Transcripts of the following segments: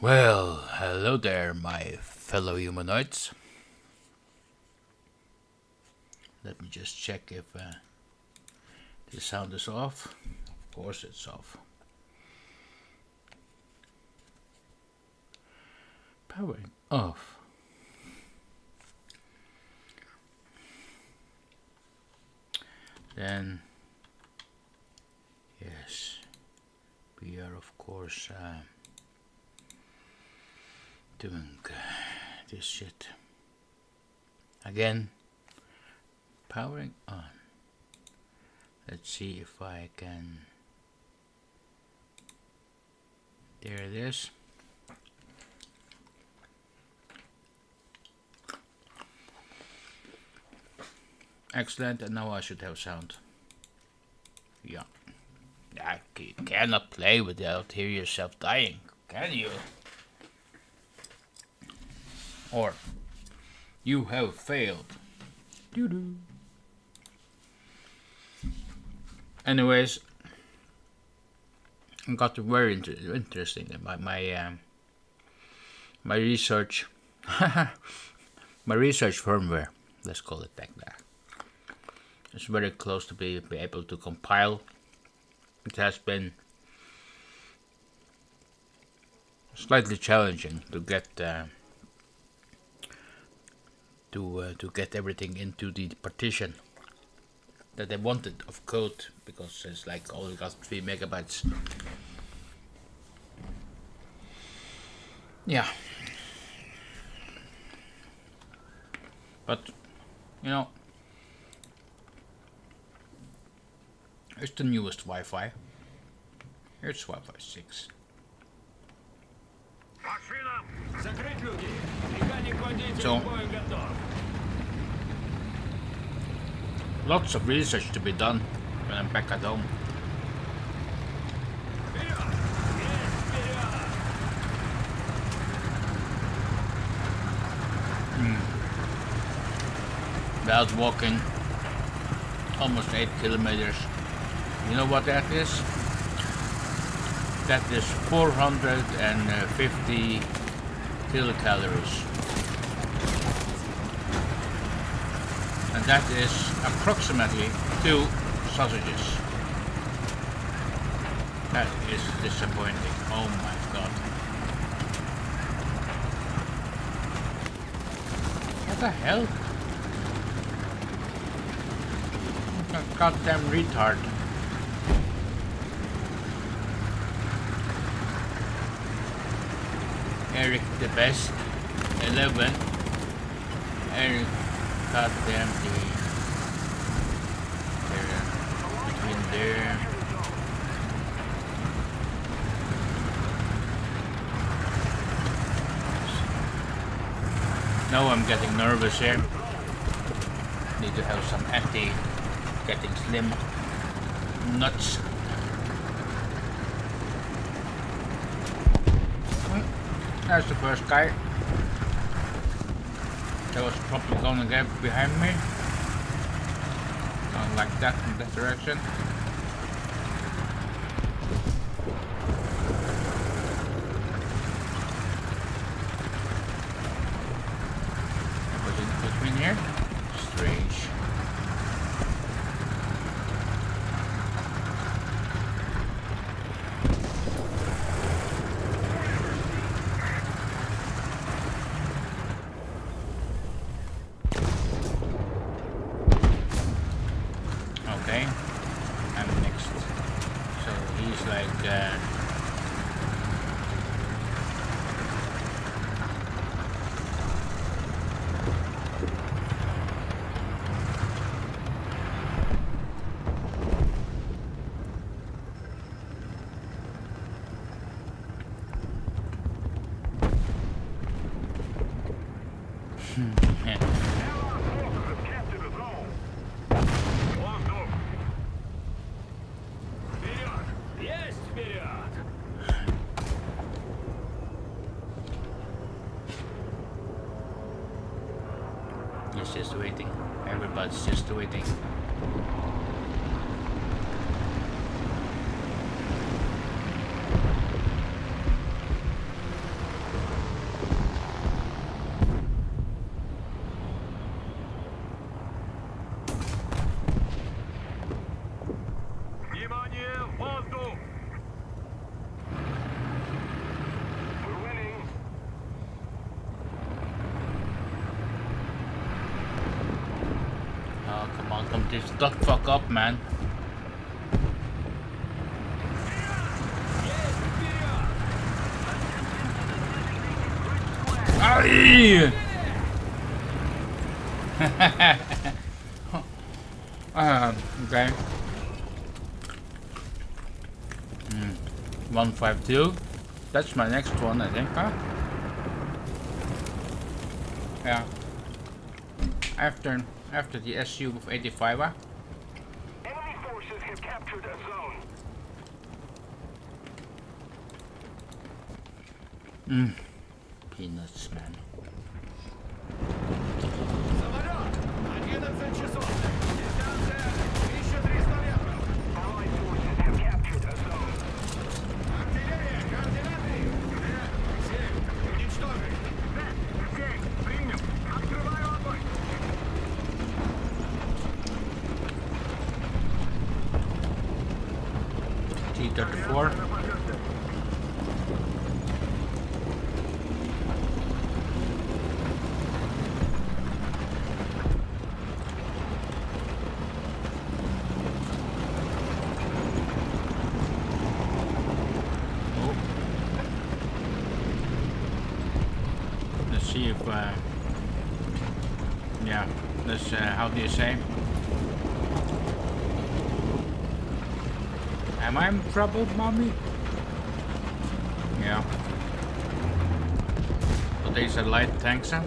Well, hello there, my fellow humanoids. Let me just check if the sound is off. Of course, it's off. Powering off. Then, yes, we are, of course, doing this shit. Again, powering on. Let's see if I can. There it is. Excellent, and now I should have sound. Yeah. You cannot play without hear yourself dying, can you? Or you have failed. Doo-doo. Anyways, it got very interesting. My research, my research firmware, let's call it like that. It's very close to be able to compile. It has been slightly challenging to get to get everything into the partition that I wanted of code, because it's like only got 3 megabytes. Yeah, but you know, it's the newest Wi-Fi. It's Wi-Fi 6. So, lots of research to be done when I'm back at home. Without walking almost 8 kilometers. You know what that is? That is 450 kilocalories. And that is approximately 2 sausages. That is disappointing. Oh my god. What the hell? A goddamn retard. Eric the best. 11. Eric goddamn the between there. Now I'm getting nervous here. Need to have some anti getting slim nuts. There's the first guy. That was probably gonna get behind me. Not like that in that direction. Was it between here? Strange. Okay, I'm next. So he's like yeah. He's just waiting. Everybody's just waiting. Just duck fuck up, man. Aye! Okay. 152. That's my next one, I think, huh? Yeah. After the SU of 85, huh? Enemy forces have captured a zone. Peanuts, man. Самолет! 11 часов. Дистанция 1300 метров. Allied forces have captured a zone. Артиллерия, координаты. 7. Уничтожить. 7. Принял. Открываю огонь. T-34. Let's see if, yeah, let's, how do you say? Am I in trouble, mommy? Yeah. But there's a light tank, sir.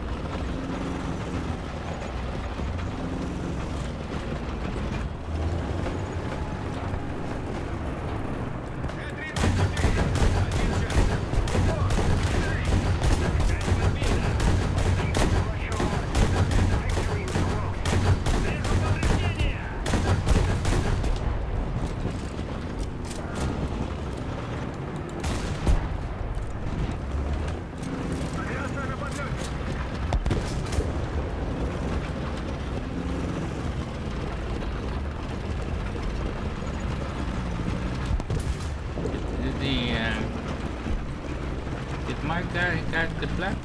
Did my guy get the black?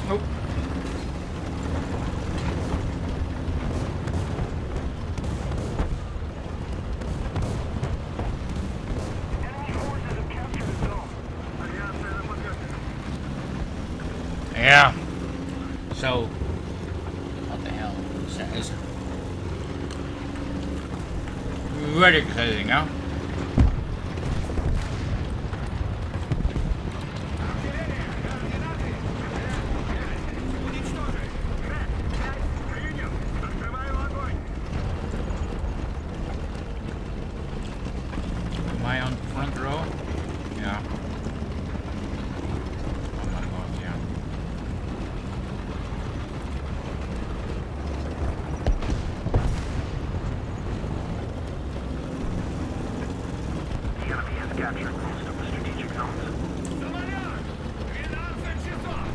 Nope. Yeah. So, what the hell is that? Is very exciting, huh? Am I on front row? Yeah. Oh my god, yeah. The enemy has captured most of the strategic zones. Самолет! 12 часов!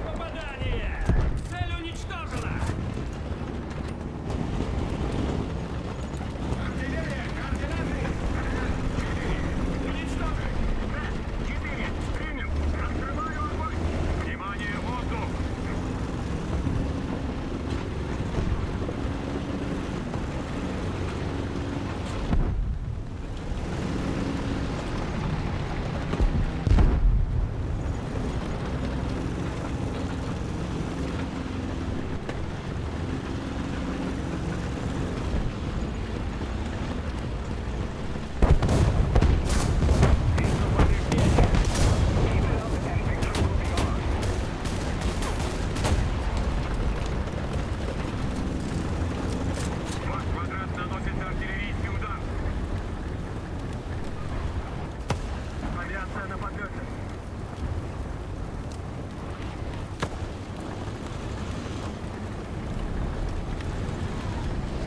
Попадание! Цель уничтожена! Артиллерия, координаты!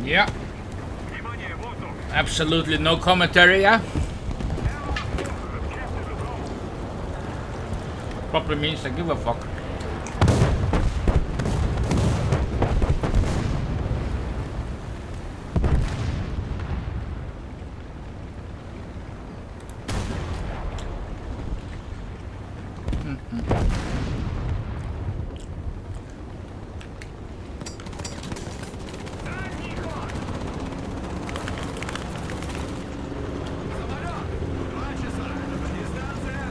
Yeah, Внимание, воздух! absolutely no commentary, yeah? Probably means I give a fuck. Дальний ход! Самолет! 2 часа. Дистанция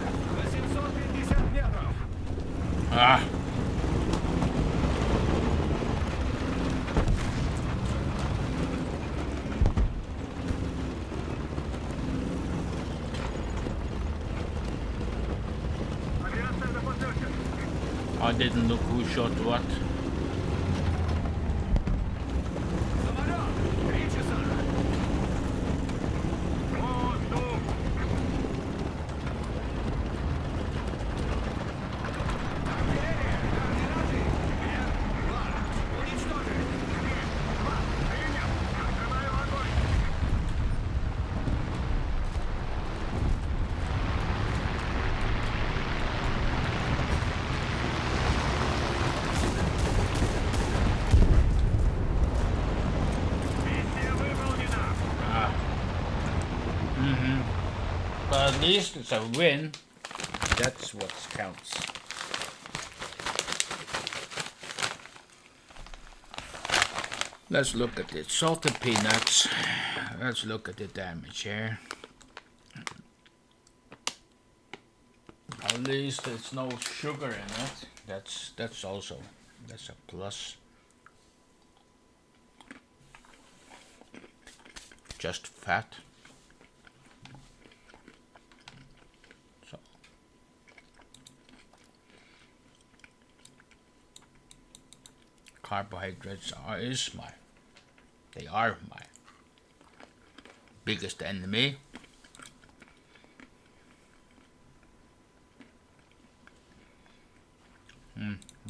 850 метров. Ah. Авиация на подлете. I didn't look who shot what. Самолет! 3 часа. Воздух! Артиллерия! Координаты! Вверх! Ладно. Уничтожить! Ладно. Принял. Открываю огонь. Миссия выполнена. But at least it's a win. That's what counts. Let's look at it. Salted peanuts. Let's look at the damage here. At least there's no sugar in it. That's a plus. Just fat. So carbohydrates they are my biggest enemy.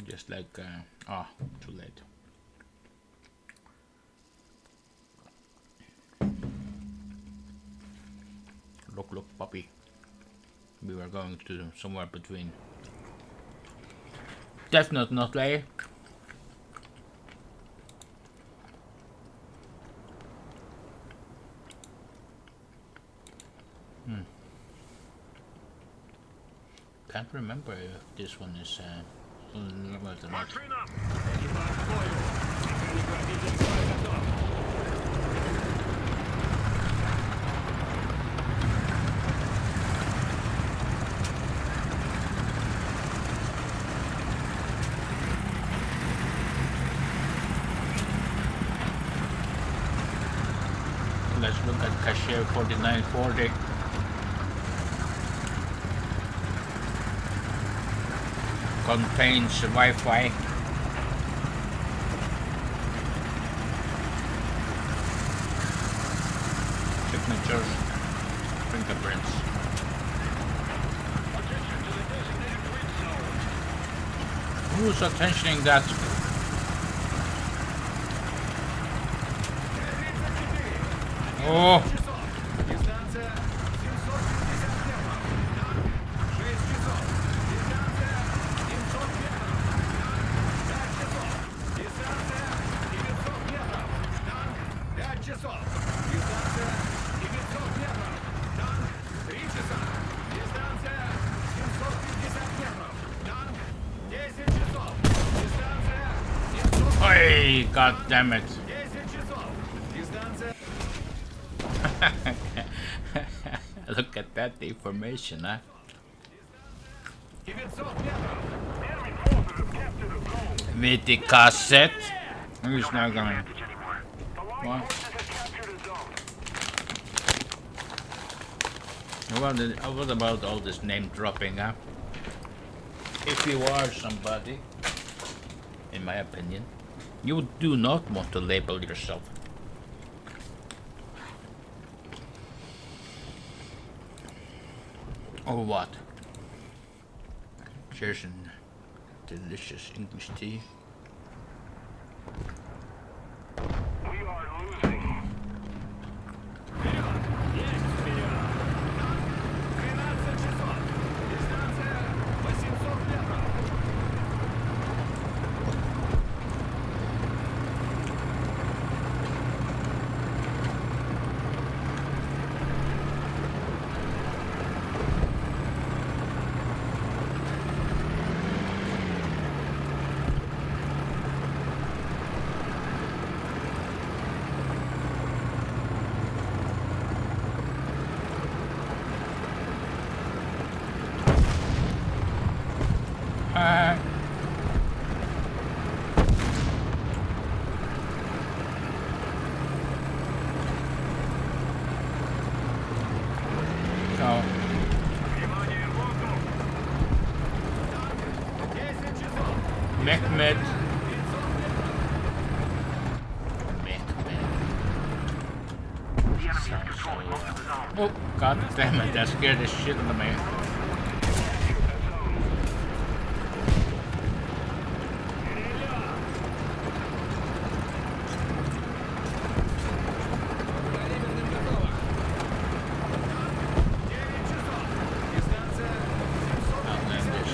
Just like too late. Look, puppy. We were going to somewhere between. Definitely not late. Can't remember if this one is limited or not. Машина! Экипаж к бою! Механик-водитель строй готов! Let's look at Cashier 4940. Contains Wi-Fi. Signatures. Fingerprints. Who's attentioning that? Oh! Дистанция 750 метров. Танк 6 часов. Дистанция 700 метров. Танк 5 часов. Дистанция 900 метров. Танк 5 часов. Дистанция 900 метров. Танк 3 часа. Дистанция 750 метров. Танк 10 часов. Дистанция 700 метров. Hey, god damn it. 10 часов. Дистанция Look at that information, huh? 900 метров. Enemy forces have captured a zone. With the cassette. Who's now going? Anymore. The line What? forces have captured a zone. What about all this name dropping, huh? If you are somebody, in my opinion, you do not want to label yourself. Or what? Cheers and delicious English tea. We are losing. it! Mid. The enemy is controlling most of the zone. Oh, god damn it, that scared the shit out of me. Outlandish.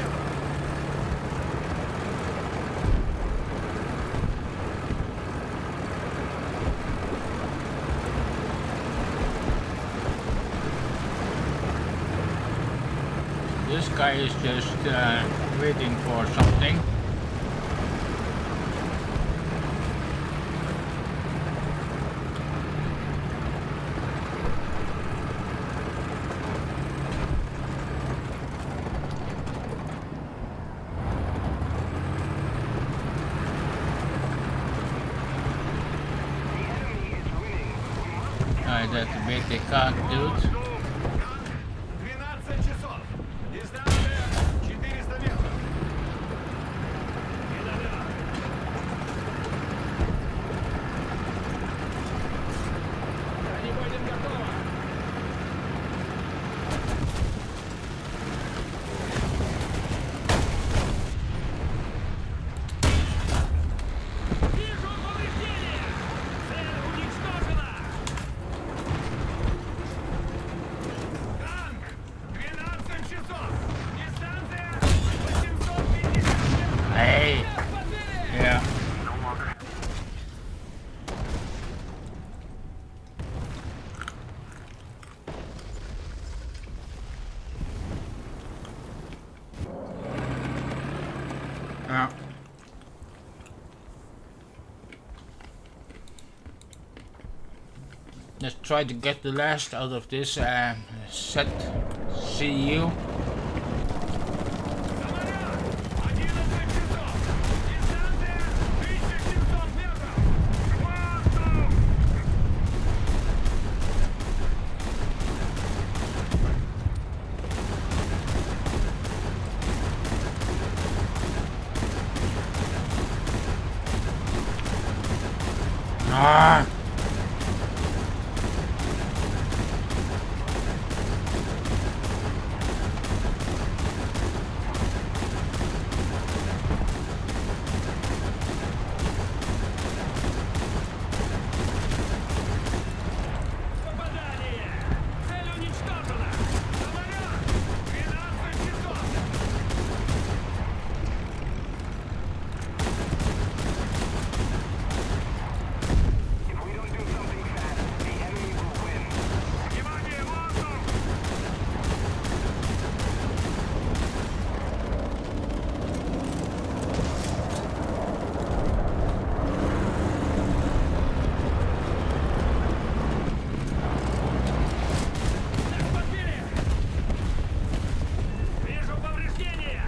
This guy is just waiting for something. That's a big cock, dude. 12 часов. Дистанция 400 метров. Недолет. Бронебойным готово. Вижу повреждения. Цель уничтожена. Танк! 12 часов! Дистанция 850 метров! Hey! Yeah. No longer. Yeah. Let's try to get the last out of this set. See you. Самолет! 11 часов! Дистанция 1700 метров! Воздух! Ah! Попадание! Цель уничтожена! Самолет! 12 часов! Внимание, воздух! Подбили! Вижу повреждения!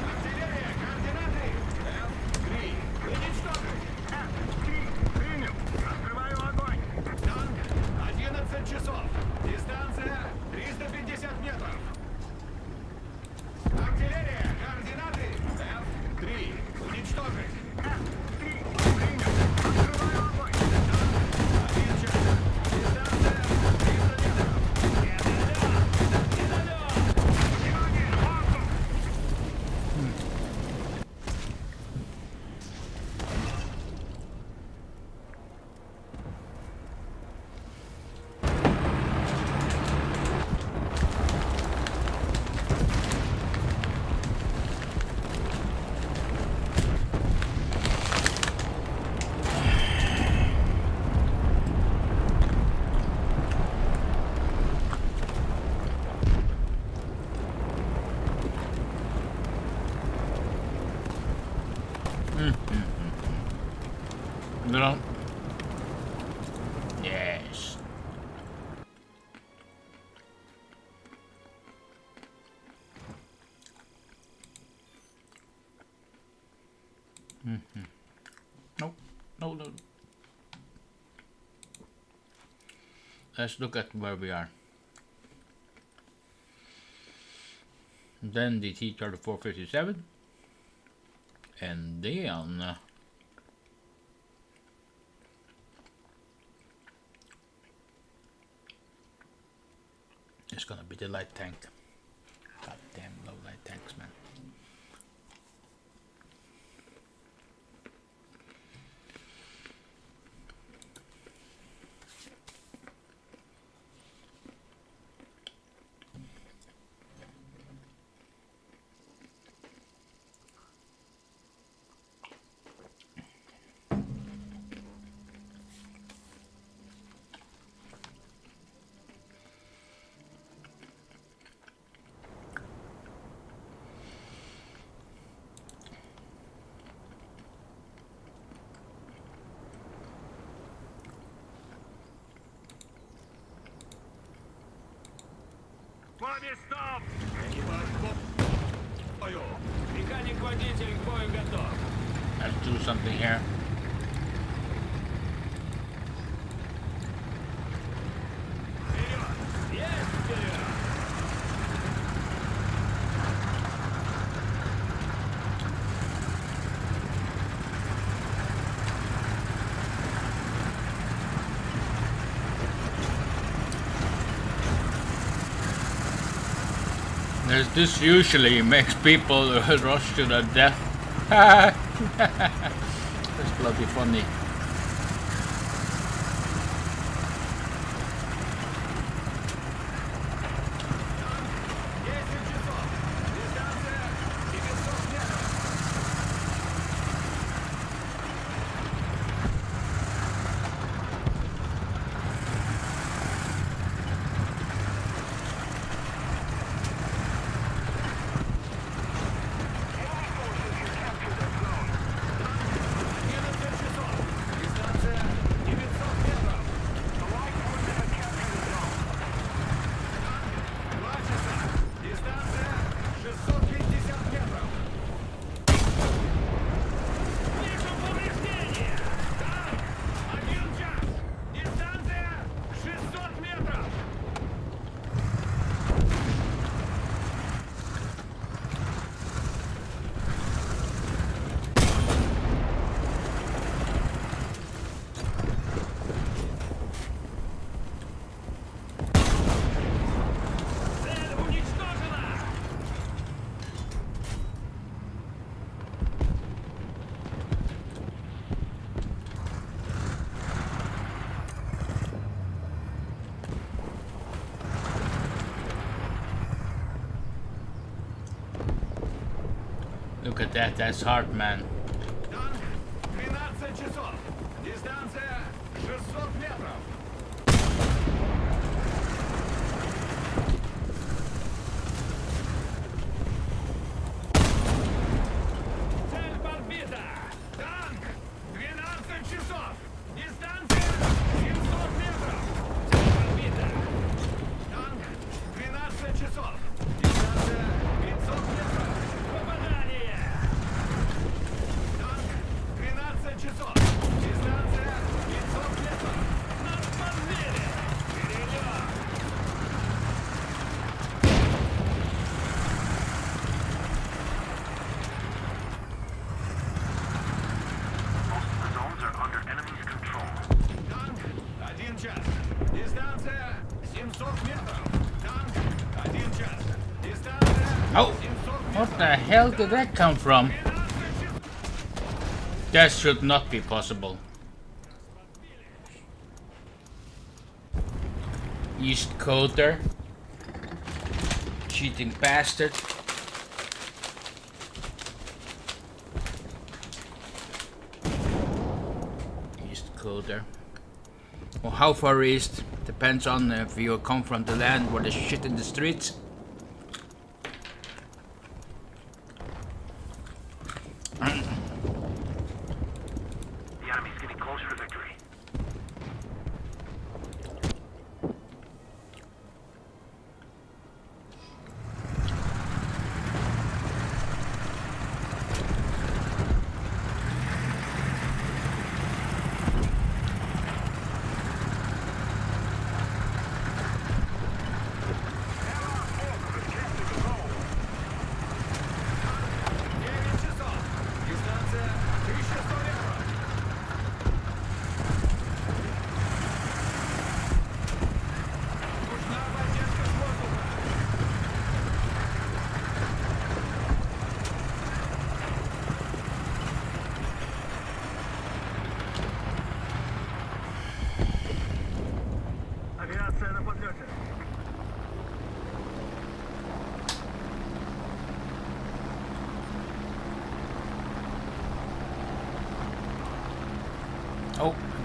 Артиллерия, координаты! F3. Уничтожить! F3. Принял. Открываю огонь. Танк. 11 часов. Дистанция 350 метров. Артиллерия, координаты! F3. Уничтожить! F3. Принял. Открываю огонь. Танк. 1 час. Дистанция 300 метров. Недолет! Недолет! Внимание, воздух! No. Yes. No. No. let's look at where we are. Then the T-3457, and then it's gonna be the light tank. Goddamn low light tanks, man. По местам! Механик-водитель к бою готов. Let's do something here. Вперед! Есть вперед! This usually makes people rush to their death. That's bloody funny. Look at that, that's hard, man. Танк 12 часов. Дистанция 600 метров. Цель подбита! Танк 12 часов. Дистанция 700 метров. Цель подбита! Танк 12 часов. Дистанция 500 метров. Попадание! Танк 12 часов. Дистанция 500 метров. Нас подбили! Вперед! Most of the zones are under enemy's control. Танк 1 час. Дистанция 700 метров. Танк 1 час. Дистанция Oh, 700 what метров. the hell did that come from? 12 часов. That should not be possible. East Coder. Cheating bastard. East Coder. Well, how far east? Depends on if you come from the land where there's shit in the streets. The enemy's getting closer to victory.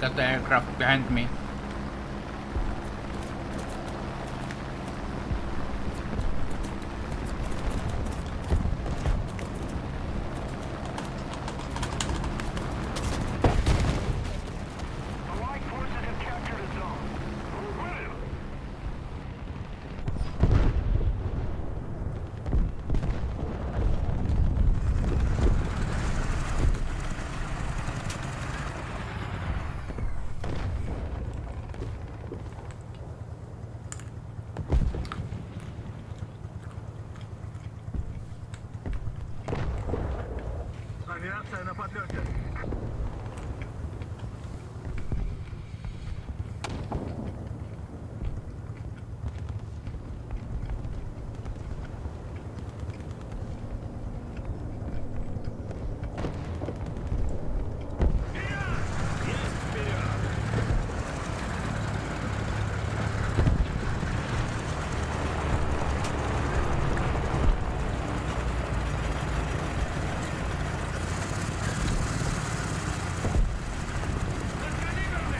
got the aircraft behind me. Allied forces have captured a zone. Brilliant. Авиация на подлете. Есть вперед! Подкалиберным!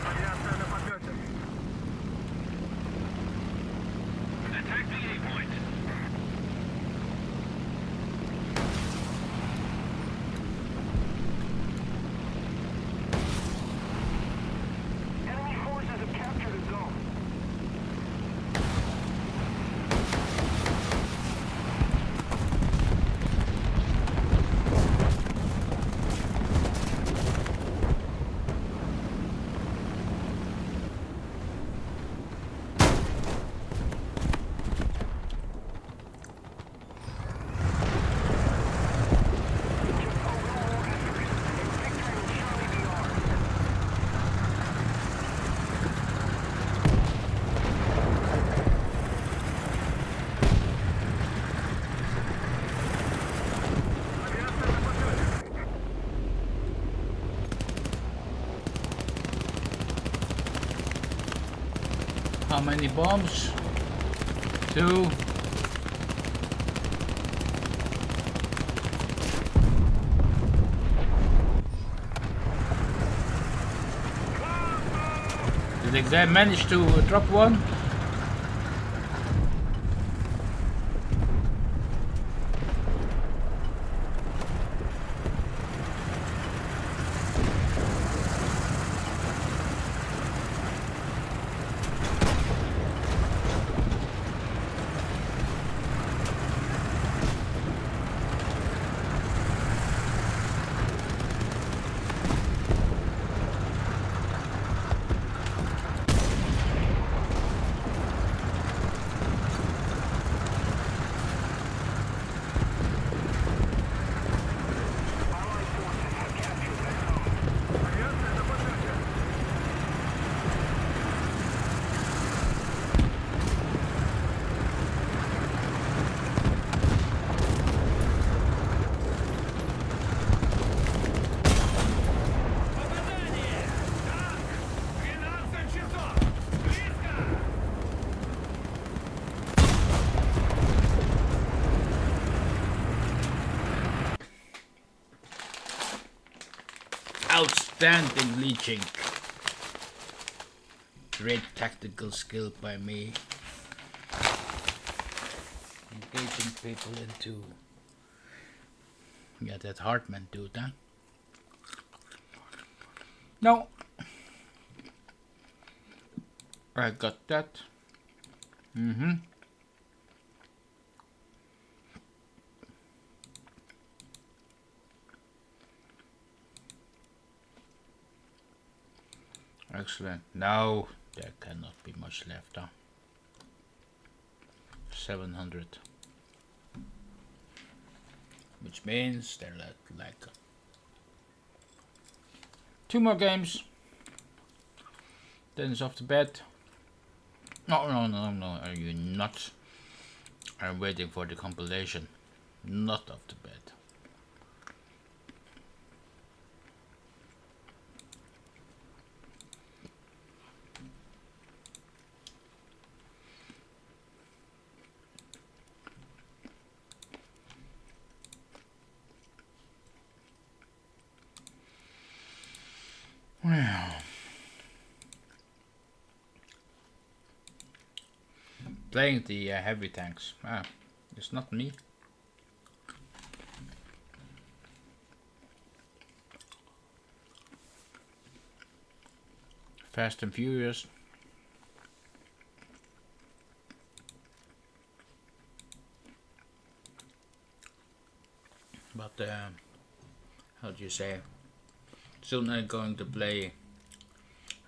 Авиация на подлете. Attack the A-point. Enemy forces have captured a zone. Just a little more effort, and victory will surely be ours. Авиация на подлете. How many bombs? 2. Did they manage to drop one? Allied forces have captured that zone. Авиация на подлете. Попадание! Так! 12 часов! Близко! Outstanding leeching. Great tactical skill by me. Engaging people into... Yeah, that Hartman dude, huh? No. I got that. Excellent. Now there cannot be much left, huh? 700. Which means they're like 2 more games. Then it's off to bed. No, are you nuts? I'm waiting for the compilation. Not off to bed. playing the heavy tanks. Ah, it's not me. Fast and Furious. But how do you say? Soon I'm going to play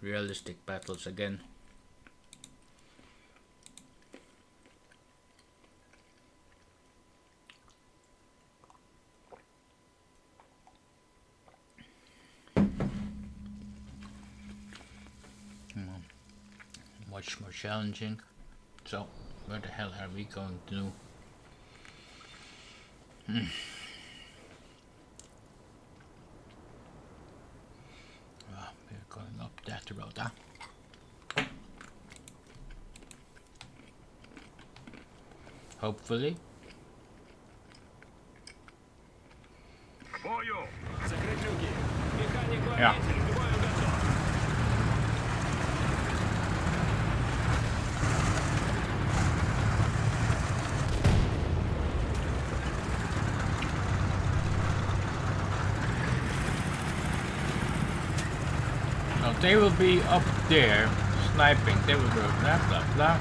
realistic battles again. Much more challenging. So, where the hell are we going to? We're going up that road, huh? Hopefully. Бою! Закрыть люки! Механик Ja. водитель, к бою готов! Now they will be up there sniping. They will go blah blah blah.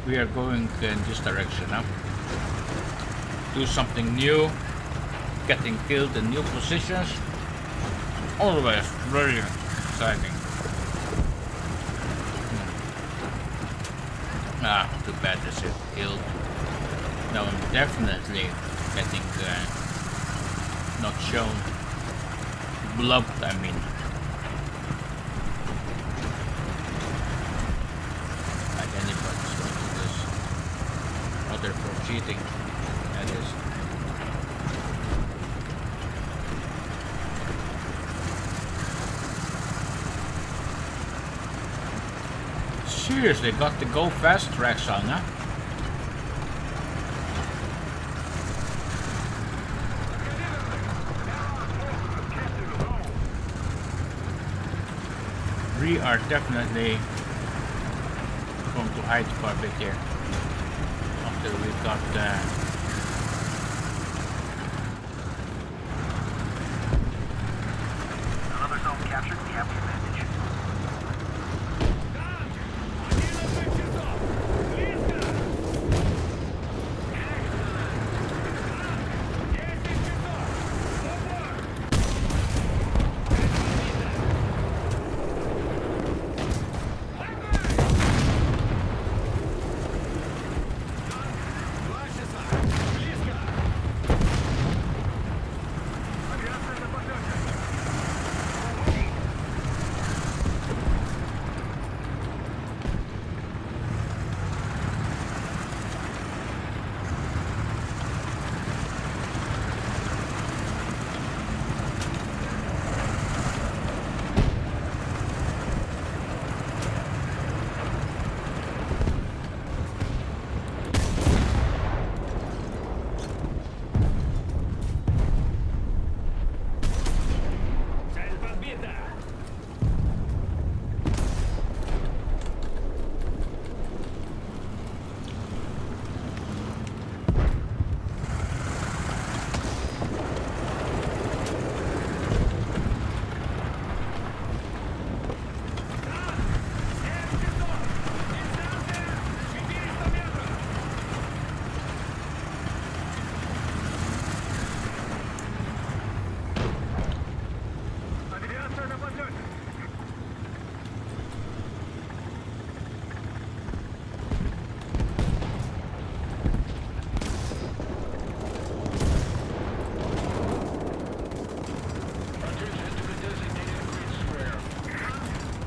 We are going in this direction now. Do something new. Getting killed in new positions. Always very exciting. Ah, too bad this is killed. Now I'm definitely getting not shown. Blubbed, I mean. Like anybody's going to this. Other for cheating. That is. Seriously, got the go fast tracks on, huh? We are definitely going to hide for a bit here after we got Another zone captured. We have the advantage. Цель подбита! Авиация на подлете.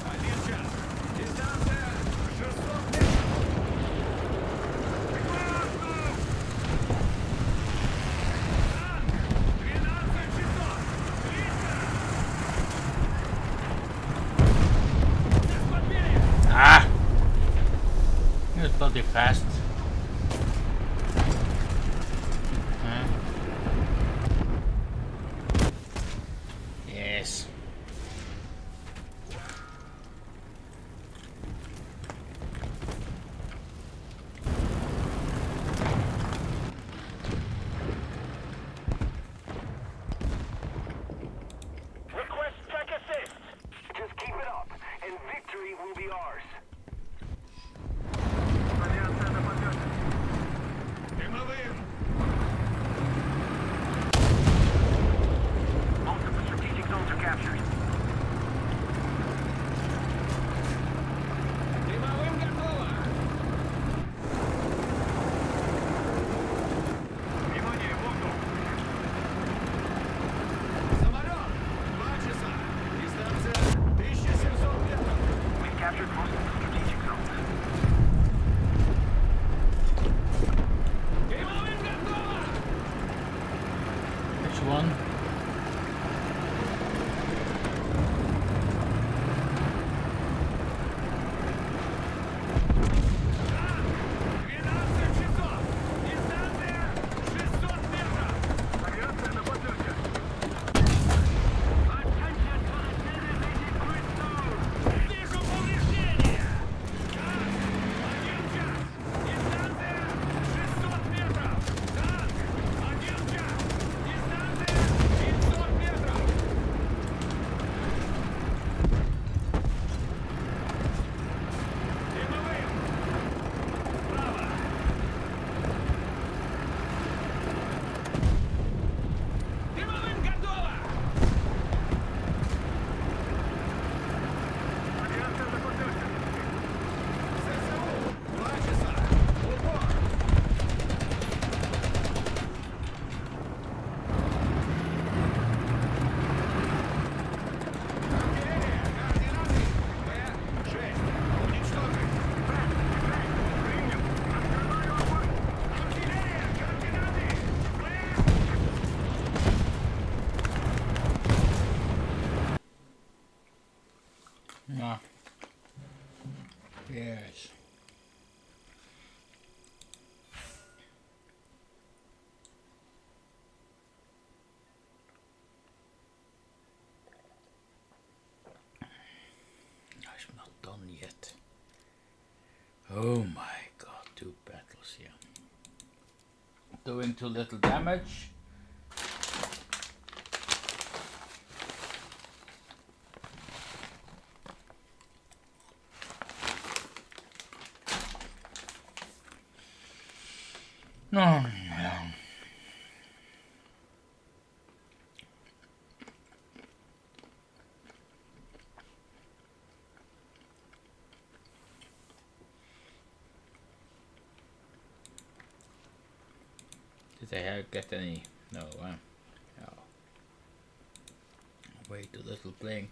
Один час! Дистанция 600 метров! Танк! 12 часов! Близко! Нас подбили! ah. It's bloody fast. Huh? Yes. Oh my god, 2 battles here. Doing too little damage. No, no. Did I get any? No, no. Way too little playing.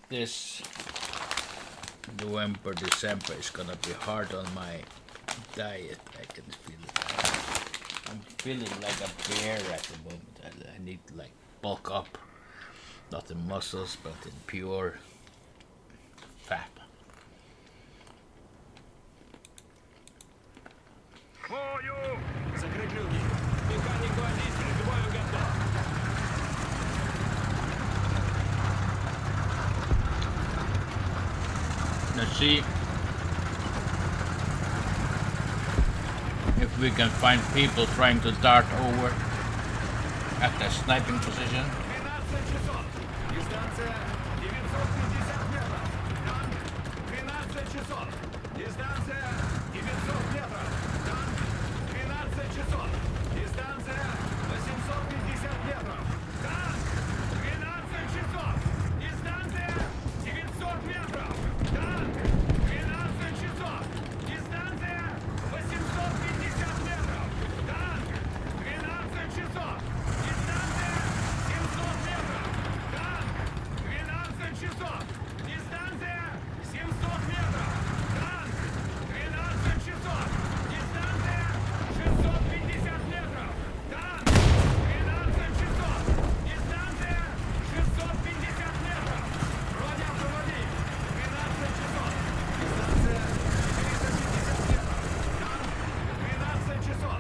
This November, December is gonna be hard on my diet. I can feel it. I'm feeling like a bear at the moment. I need to like bulk up, not in muscles, but in pure fat. Закрыть люки. Механик водитель, к бою готов. Let's see if we can find people trying to dart over at the sniping position. 12 часов. Дистанция 950 метров. Танк 12 часов. Дистанция 900 метров. Танк 12 часов. Дистанция 850 метров. Танк 12 часов. Дистанция 900 метров. Танк 12 часов. Дистанция 850 метров. Танк 12 часов. Дистанция 700 метров. Танк 12 часов. Дистанция 700 метров. Танк 12 часов. Дистанция 650 метров. Танк 12 часов. Дистанция 650 метров. Вроде автомобиль. 12 часов. Дистанция 450 метров. Танк 12 часов.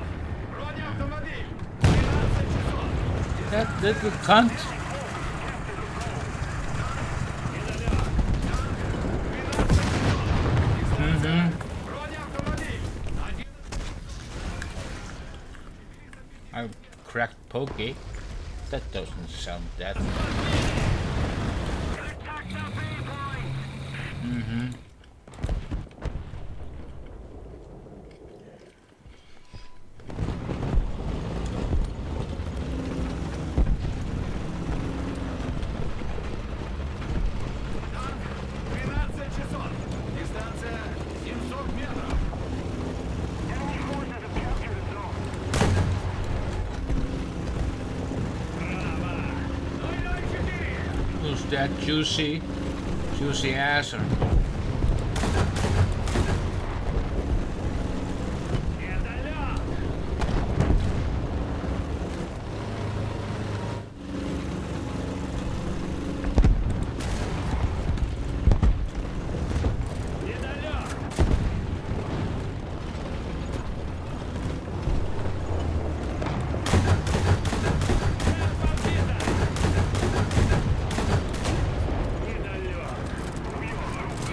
Вроде автомобиль. 12 часов. That little cunt. Вроде автомобиль. I cracked pokey. That doesn't sound that. Танк 12 часов. Дистанция 700 метров. Enemy forces have captured a zone. Браво! 004. Who's that juicy ass? Or Медальон. Медальон. Цель побита. Медальон.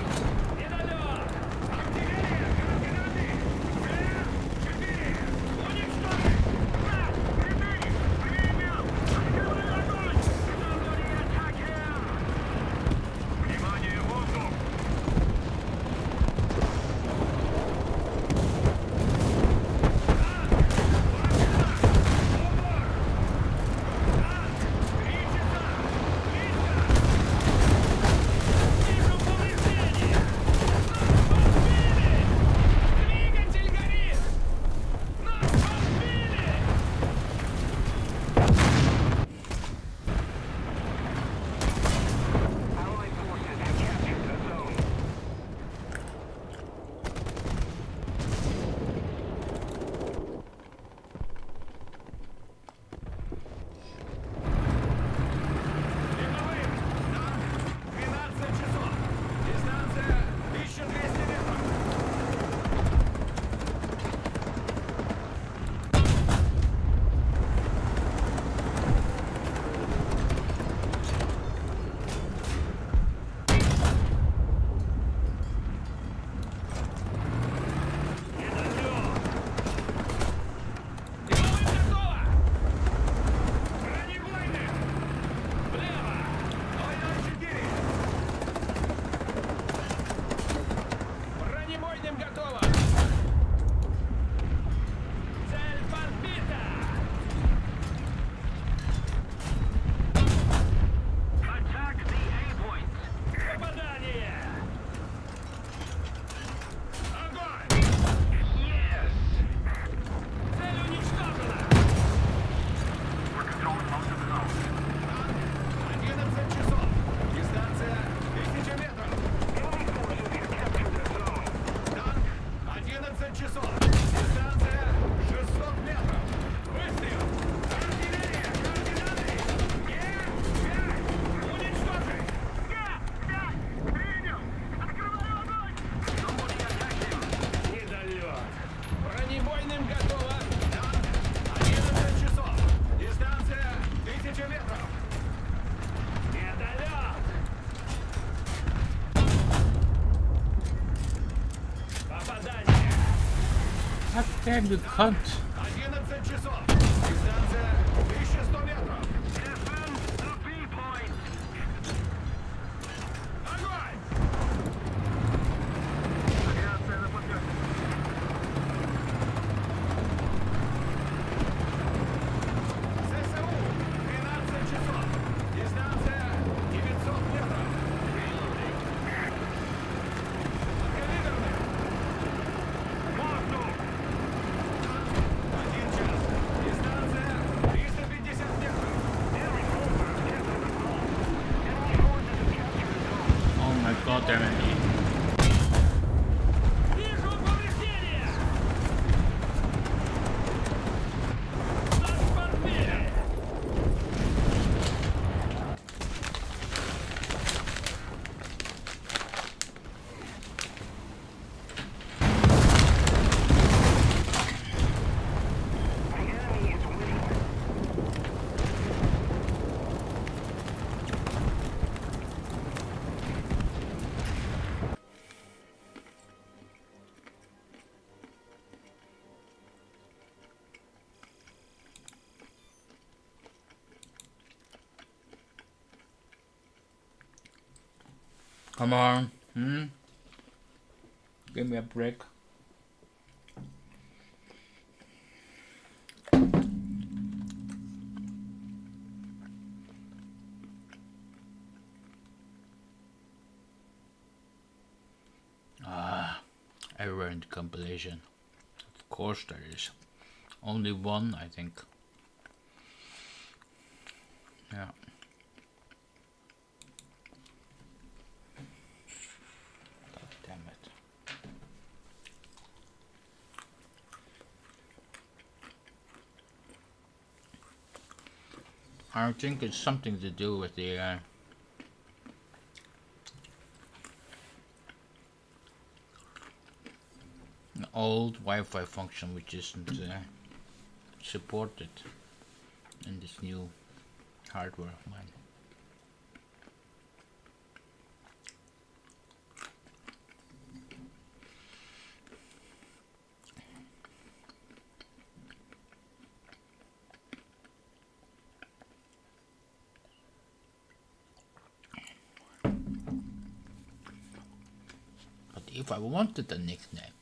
God damn, you cunt. 11 часов. Дистанция 1100 метров. Defend the B point. Огонь! Авиация на подлете. ЗСУ 12 часов. Дистанция 900 метров. Откалиберный. Воздух. 1 час. Дистанция 350 метров. Enemy forces captured the zone. Enemy forces have captured the zone. Oh my god damn it. Вижу повреждения! Наш портфель! The enemy is winning. Come on. Give me a break. Error in the compilation. Of course there is. Only one, I think. Yeah. God damn it. I think it's something to do with the old Wi-Fi function, which isn't supported in this new hardware of mine. But if I wanted a nickname,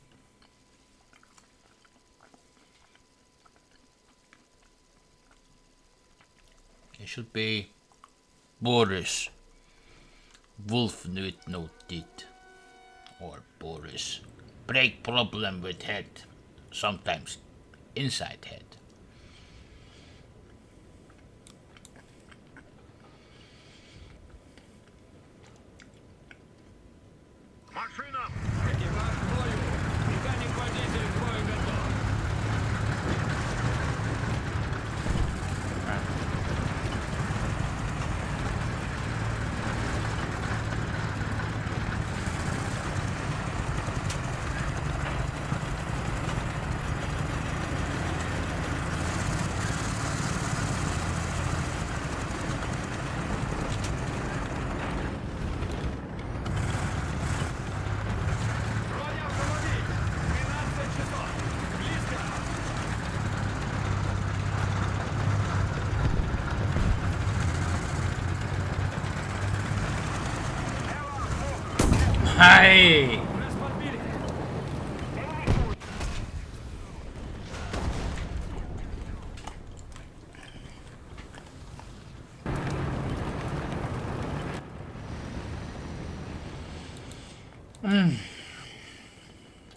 it should be Boris Wolf with no teeth, or Boris break problem with head, sometimes inside head. Машина. Экипаж в бою! Механик-водитель к бою готов! Броня автомобиль! 12 часов! Близко! Hi! Нас подбили!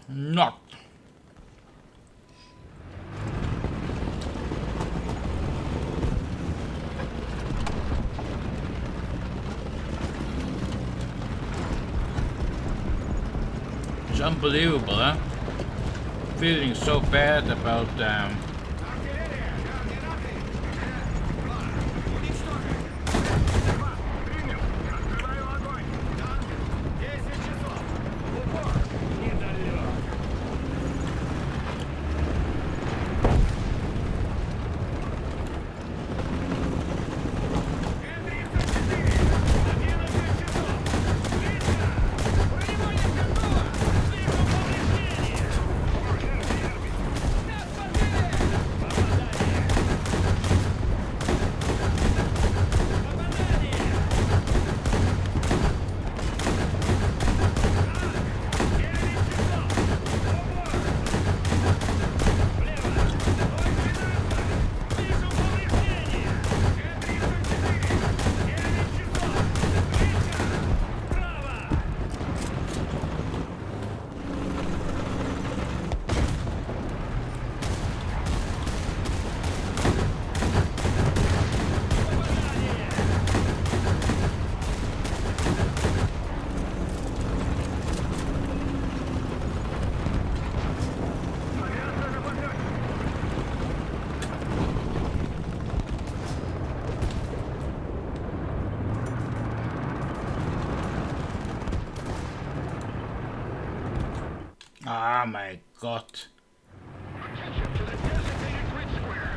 Not. It's unbelievable, huh? Feeling so bad about Артиллерия! Координаты! 2. Уничтожить! Принял. Открываю огонь. Танк! 10 часов! Упор! Недолет! М-34! 11 часов! Близко! Бронебойня готова! Вижу повреждения! Force enemy enemy. my god. Attention to the designated grid square.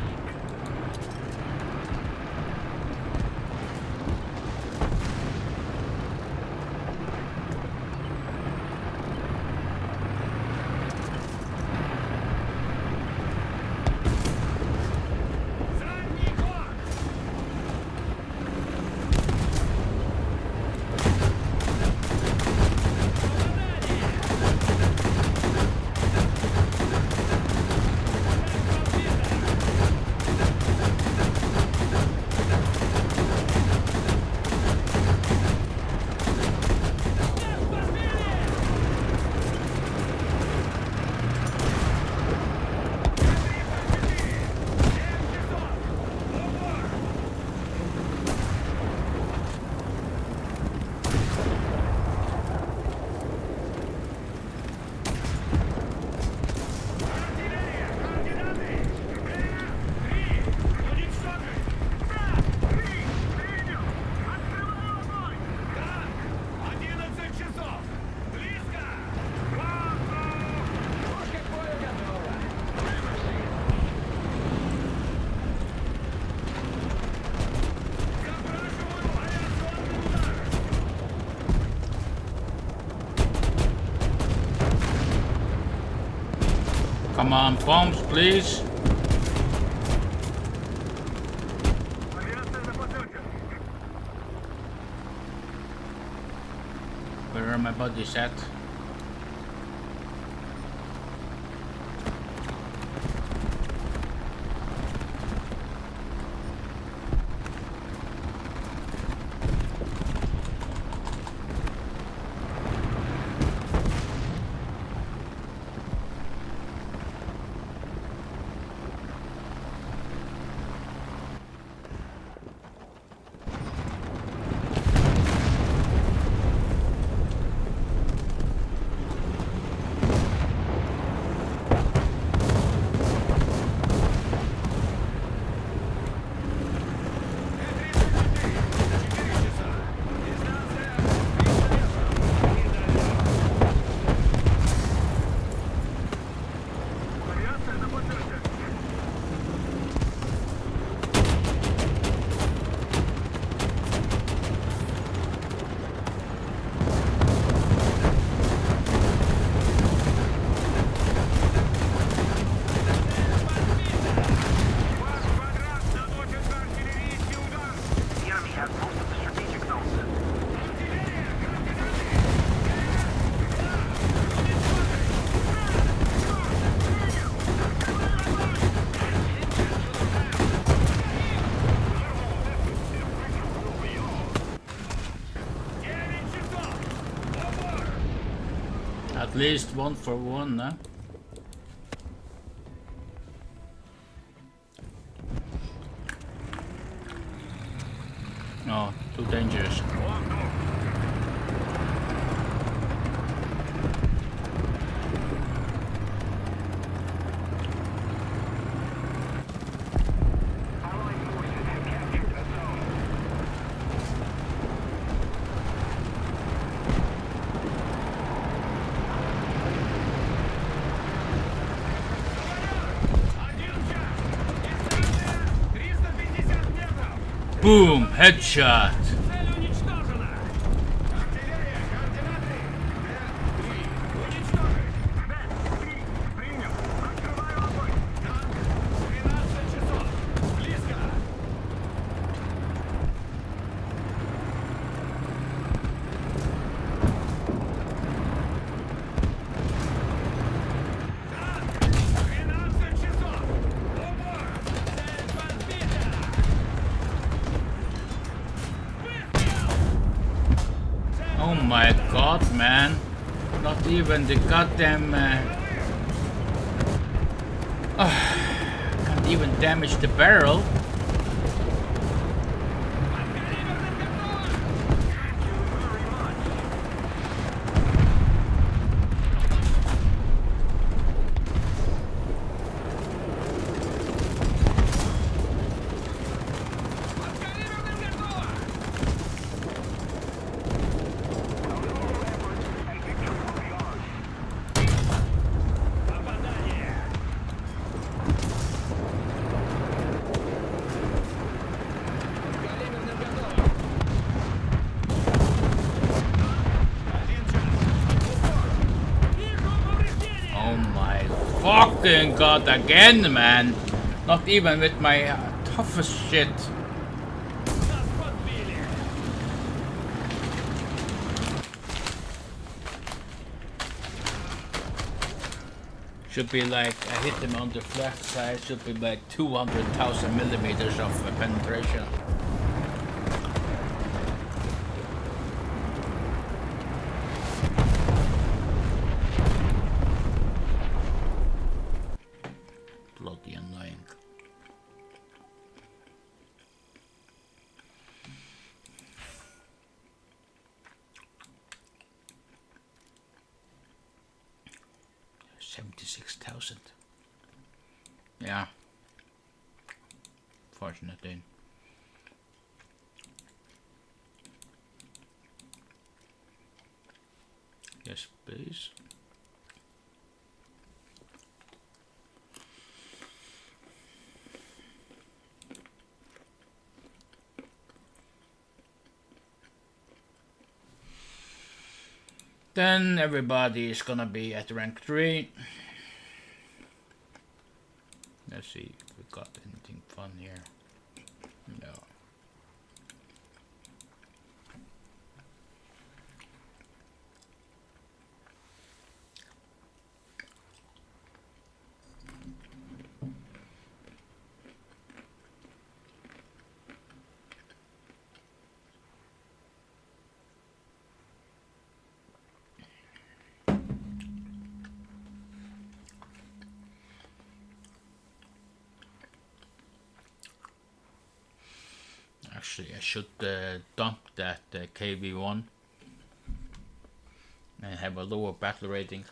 Задний ход! Артиллерия! Координаты! Время! 3! Уничтожить! Да! 3! Принял! Открываю огонь! Да! 11 часов! Близко! Пушка к бою готова! Запрашиваю авиационный удар! Come on, bombs, please. Авиация на подъеме. Where are my bodies at? Авиация на подъеме. Ваш квадрат наносит артиллерийский удар. The enemy has most of the strategic zones. Артиллерия! Координаты! At least 1 for 1, huh? Oh, too dangerous. Allied forces have captured a zone. Один час! Дистанция 350 метров! Boom! Headshot! Цель уничтожена! Артиллерия! Координаты! 3! Уничтожить! Принял. Открываю огонь. Танк! 12 часов! Близко! Танк! 12 часов! Упор! Цель подбита! Выстрел! Oh my god, man. Not even the goddamn... can't even damage the barrel. Oh my fucking god, again, man! Not even with my toughest shit. Нас подбили! Should be like, I hit them on the flat side, should be like 200,000 millimeters of penetration. Bloody annoying. $76,000. Yeah. Fortunately. Yes, please. Then everybody is gonna be at rank 3. Let's see if we got anything fun here. No. Actually, I should dump that KV1 and have a lower battle rating.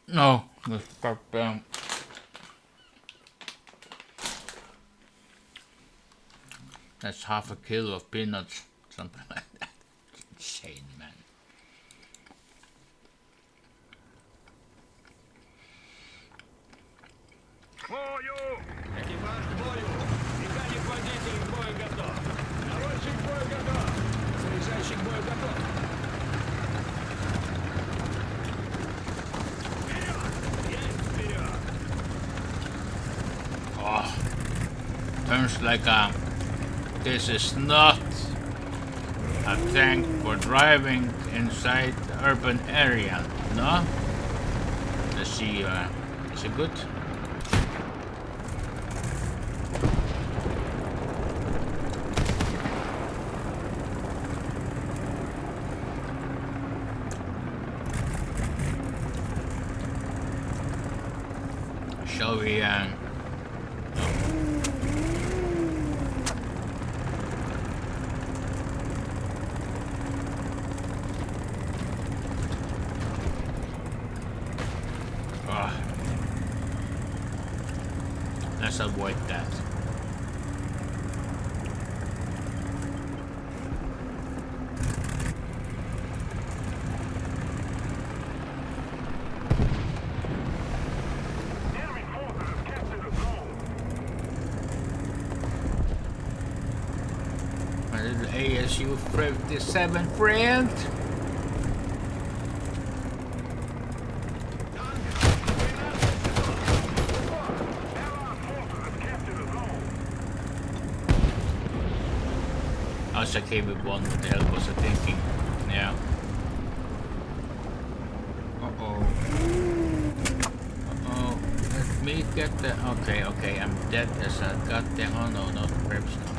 No, that's half a kilo of peanuts, something like that. It's insane, man. Бою! Экипаж к бою! Механик-водитель к бою готов! Наводчик к бою готов! Заряжающий к бою готов! Вперед! Есть вперед! Oh, turns like this is not a tank for driving inside the urban area, no? Let's see, is it good? Shall we, let's avoid that. Enemy forces have captured the zone. My little ASU 57 friend. Allied forces have captured the zone. I was okay with one, what the hell was I thinking? Yeah. Uh-oh. Uh-oh. Let me get the... Okay, I'm dead as a goddamn... Oh no, no, perhaps not.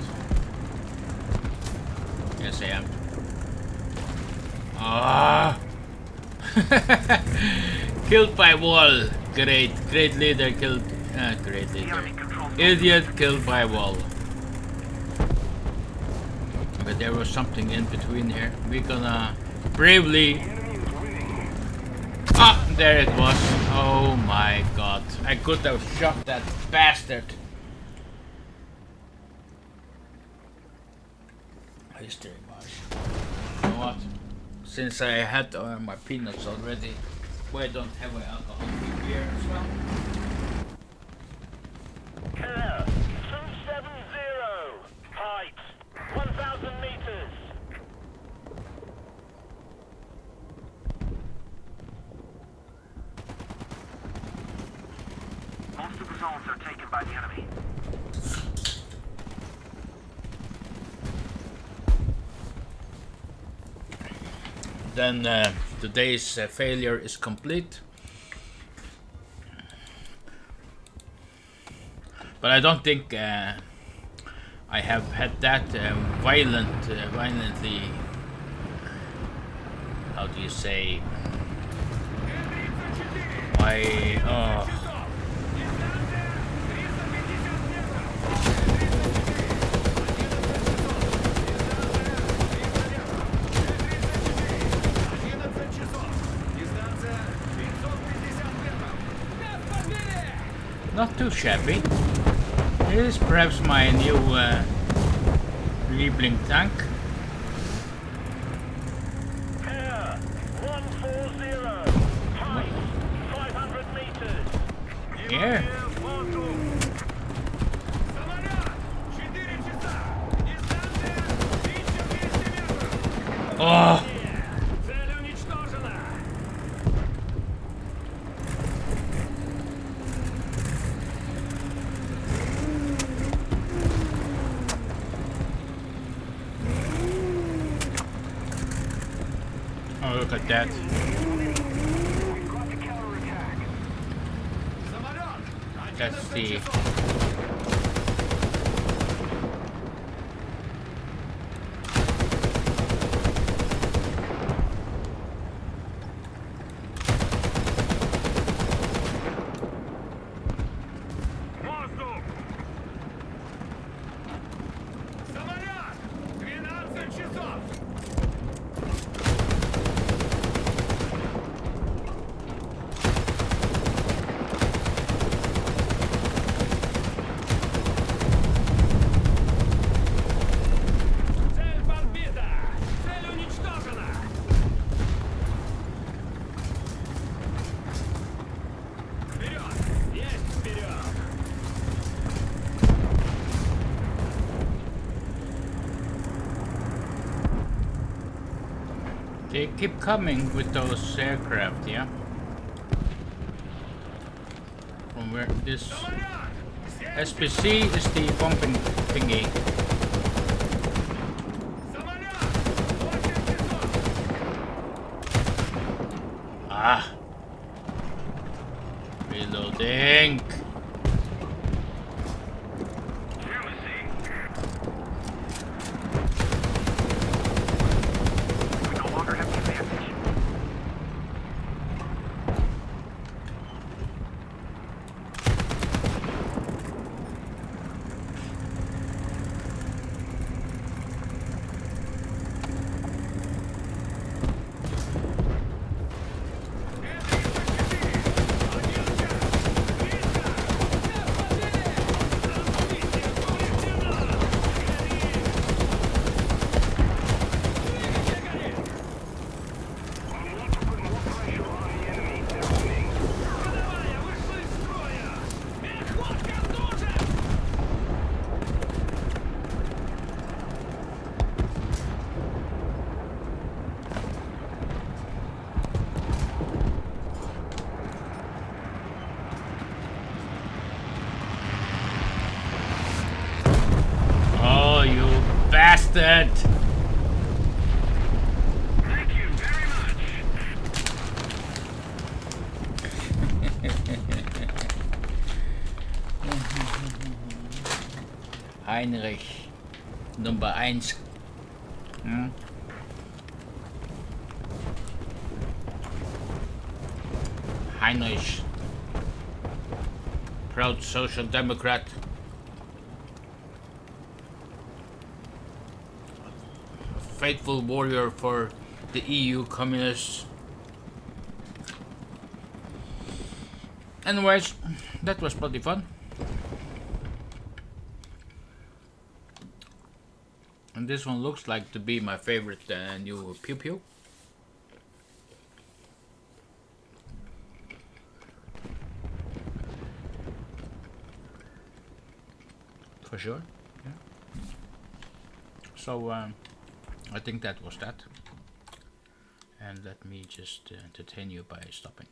Yes, I am. Ah! Killed by wall. Great leader killed... great The leader. enemy controls Idiot killed by wall. But there was something in between here. We're gonna bravely... Ah! There it was. Oh my god. I could have shot that bastard. History marsh. You know what? Since I had my peanuts already, why don't have an alcoholic beer as well? Killer 270. Height 1,000 meters. then today's failure is complete. But I don't think I have had that violently, how do you say, oh. Not too shabby. It is perhaps my new Liebling tank. Air 140. Height 500 meters. Yeah. Oh. Цель уничтожена! Oh, look at that. We've got to counterattack. Самолет! That's 11 the часов! Воздух! Самолет! 12 часов! Цель подбита! Цель уничтожена! Вперед! Есть вперед! They keep coming with those aircraft, yeah? From where this Самолет! SPC is the pumping thingy. Самолет! 8 часов! Ah. Reloading. We no longer have the advantage. We need to put more pressure on the enemy. They're winning. Ходовая вышла из строя! Переход готовен! Oh, you bastard! Thank you very much! Heinrich, Nummer 1. Hm? Heinrich, proud social democrat. A faithful warrior for the EU communists. Anyways, that was pretty fun. And this one looks like to be my favorite new Pew Pew. For sure, yeah. So I think that was that. And let me just entertain you by stopping.